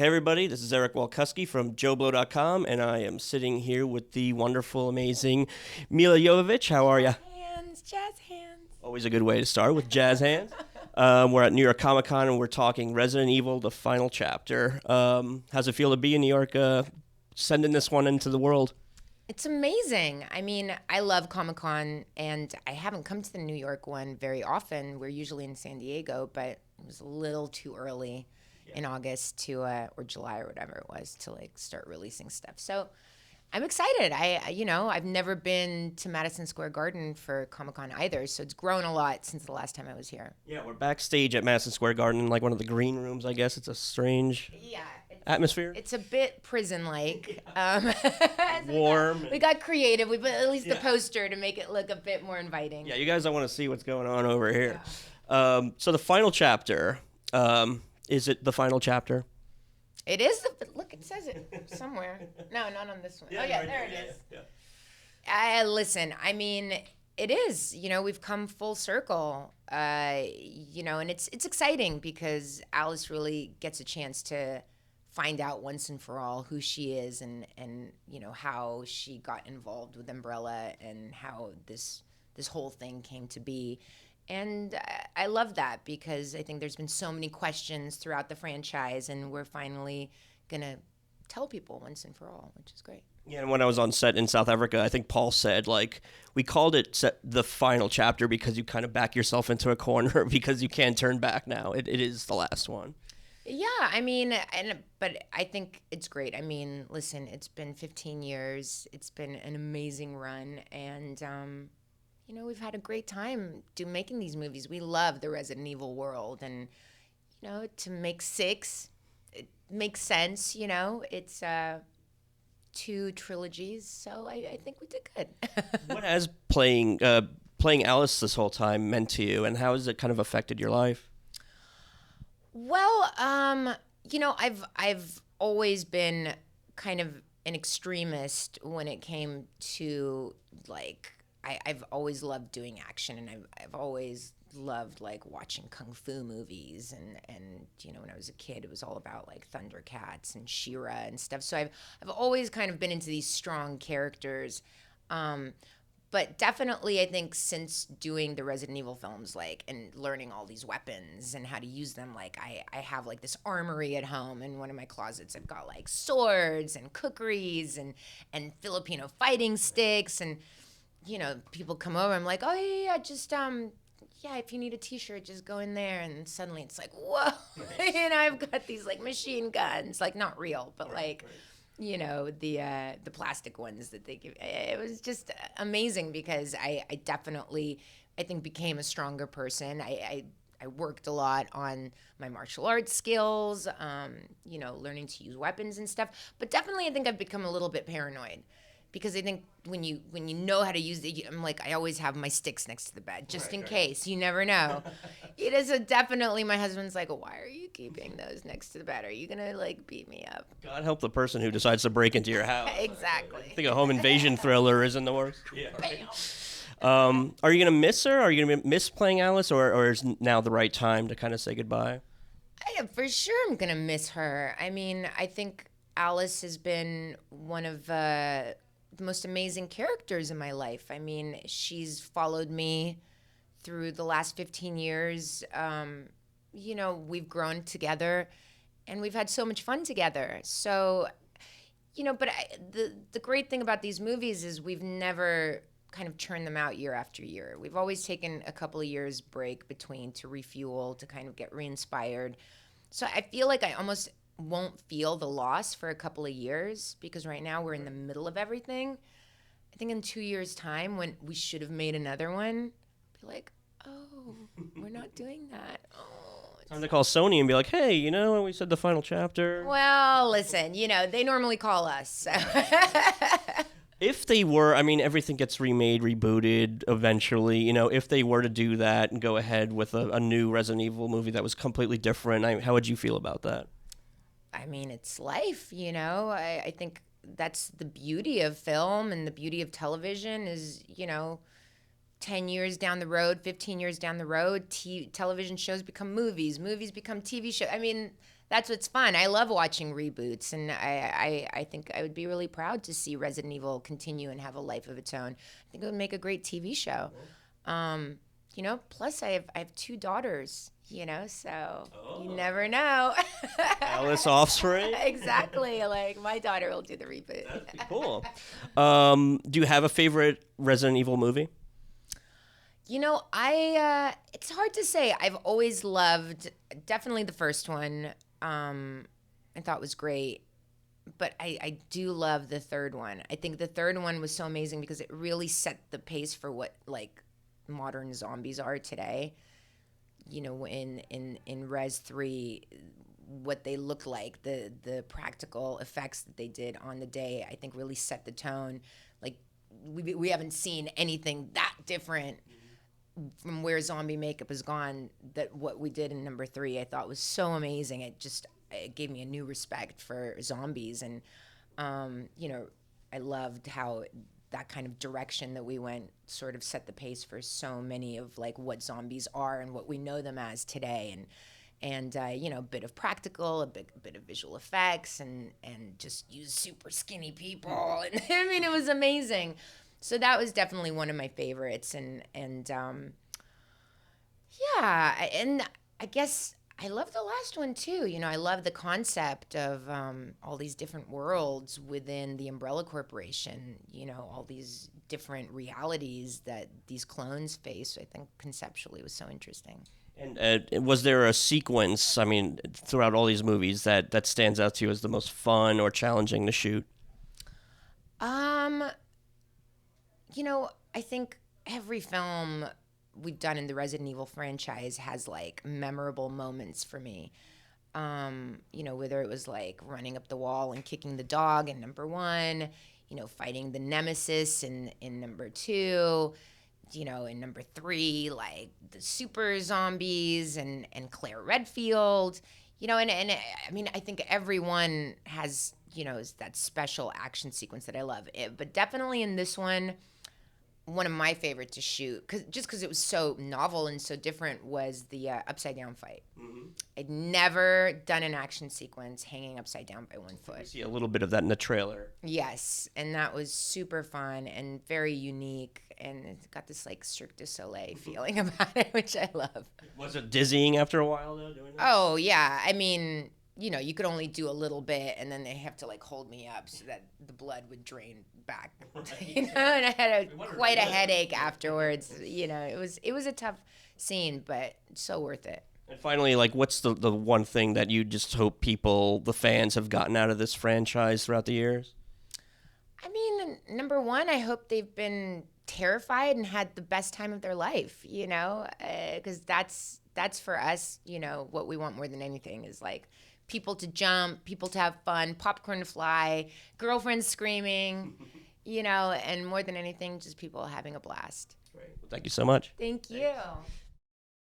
Hey everybody, this is Eric Walkuski from JoBlo.com, and I am sitting here with the wonderful, amazing Milla Jovovich. How are you? Jazz hands. Always a good way to start with jazz hands. We're at New York Comic Con and we're talking Resident Evil: The Final Chapter. How's it feel to be in New York, sending this one into the world? It's amazing. I mean, I love Comic Con, and I haven't come to the New York one very often. We're usually in San Diego, but it was a little too early in August to, or July or whatever it was, to like start releasing stuff. So I'm excited. I've never been to Madison Square Garden for Comic Con either, so it's grown a lot since the last time I was here. Yeah, we're backstage at Madison Square Garden, like one of the green rooms, I guess. It's a strange atmosphere. It's a bit prison-like. Warm. We got creative. We put at least the poster to make it look a bit more inviting. Yeah, you guys don't want to see what's going on over here. So the final chapter, is it the final chapter? It is look. It says it somewhere. No, not on this one. There it is. Yeah. Listen. I mean, it is. We've come full circle. And it's exciting because Alice really gets a chance to find out once and for all who she is and how she got involved with Umbrella and how this whole thing came to be. And I love that because I think there's been so many questions throughout the franchise, and we're finally going to tell people once and for all, which is great. Yeah, and when I was on set in South Africa, I think Paul said, we called it the final chapter because you kind of back yourself into a corner because you can't turn back now. It is the last one. Yeah, I mean, but I think it's great. I mean, listen, it's been 15 years. It's been an amazing run, and we've had a great time making these movies. We love the Resident Evil world, and to make 6, it makes sense. It's 2 trilogies, so I think we did good. What has playing Alice this whole time meant to you, and how has it kind of affected your life? Well, I've always been kind of an extremist when it came to I've always loved doing action, and I've always loved watching kung fu movies, and when I was a kid it was all about Thundercats and She-Ra and stuff. So I've always kind of been into these strong characters. But definitely, I think since doing the Resident Evil films, and learning all these weapons and how to use them, I have this armory at home. In one of my closets, I've got swords and kukris and Filipino fighting sticks. And, people come over, I'm like, oh, yeah, just, if you need a t-shirt, just go in there. And suddenly it's like, whoa, I've got these machine guns, not real, but the plastic ones that they give. It was just amazing because I definitely, I think, became a stronger person. I worked a lot on my martial arts skills, learning to use weapons and stuff. But definitely, I think I've become a little bit paranoid because I think when you know how to use it, I always have my sticks next to the bed just in case. You never know. It is definitely, my husband's like, why are you keeping those next to the bed? Are you gonna beat me up? God help the person who decides to break into your house. Exactly. I think a home invasion thriller is in the works. Yeah. Right. Are you gonna miss her? Are you gonna miss playing Alice, or is now the right time to kind of say goodbye? For sure, I'm gonna miss her. I mean, I think Alice has been one of the most amazing characters in my life. I mean, she's followed me through the last 15 years. We've grown together and we've had so much fun together. So, but the great thing about these movies is we've never kind of churned them out year after year. We've always taken a couple of years break between to refuel, to kind of get re-inspired. So I feel like I almost won't feel the loss for a couple of years because right now we're in the middle of everything. I think in 2 years' time, when we should have made another one, be like, oh, we're not doing that. Oh, Time to call Sony and be like, hey, when we said the final chapter. Well, listen, they normally call us. So. If they were, everything gets remade, rebooted eventually. If they were to do that and go ahead with a new Resident Evil movie that was completely different, how would you feel about that? I mean, it's life, I think that's the beauty of film and the beauty of television is, 10 years down the road, 15 years down the road, television shows become movies, movies become TV shows. I mean, that's what's fun. I love watching reboots, and I think I would be really proud to see Resident Evil continue and have a life of its own. I think it would make a great TV show. Plus I have 2 daughters, so you never know. Alice offspring. Exactly. Like my daughter will do the reboot. That'd be cool. Do you have a favorite Resident Evil movie? It's hard to say. I've always loved definitely the first one. I thought was great. But I do love the third one. I think the third one was so amazing because it really set the pace for what like modern zombies are today. In Res 3, what they look like, the practical effects that they did on the day, I think really set the tone. Like we haven't seen anything that different from where zombie makeup has gone, that what we did in number 3 I thought was so amazing. It gave me a new respect for zombies, and I loved how that kind of direction that we went sort of set the pace for so many of like what zombies are and what we know them as today, and a bit of practical, a bit of visual effects, and just use super skinny people, and I mean it was amazing. So that was definitely one of my favorites, and I guess I love the last one too. I love the concept of all these different worlds within the Umbrella Corporation. All these different realities that these clones face. I think conceptually was so interesting. And was there a sequence, I mean, throughout all these movies that stands out to you as the most fun or challenging to shoot? I think every film we've done in the Resident Evil franchise has like memorable moments for me. Whether it was like running up the wall and kicking the dog in number 1, fighting the nemesis in number 2, in number 3, like the super zombies and Claire Redfield, and I mean, I think everyone has, is that special action sequence that I love. But definitely in this one of my favorite to shoot, because it was so novel and so different, was the upside down fight. Mm-hmm. I'd never done an action sequence hanging upside down by one foot. You see a little bit of that in the trailer. Yes, and that was super fun and very unique, and it's got this like Cirque du Soleil feeling about it, which I love. Was it dizzying after a while though, doing that? Oh yeah, I mean, you could only do a little bit, and then they have to like hold me up so that the blood would drain back. Right. And I had quite a headache afterwards. It was a tough scene, but so worth it. And finally, like, what's the one thing that you just hope the fans, have gotten out of this franchise throughout the years? I mean, number 1, I hope they've been terrified and had the best time of their life. Because that's for us. What we want more than anything is like people to jump, people to have fun, popcorn to fly, girlfriends screaming, and more than anything, just people having a blast. Great. Well, thank you so much. Thank you. Thanks.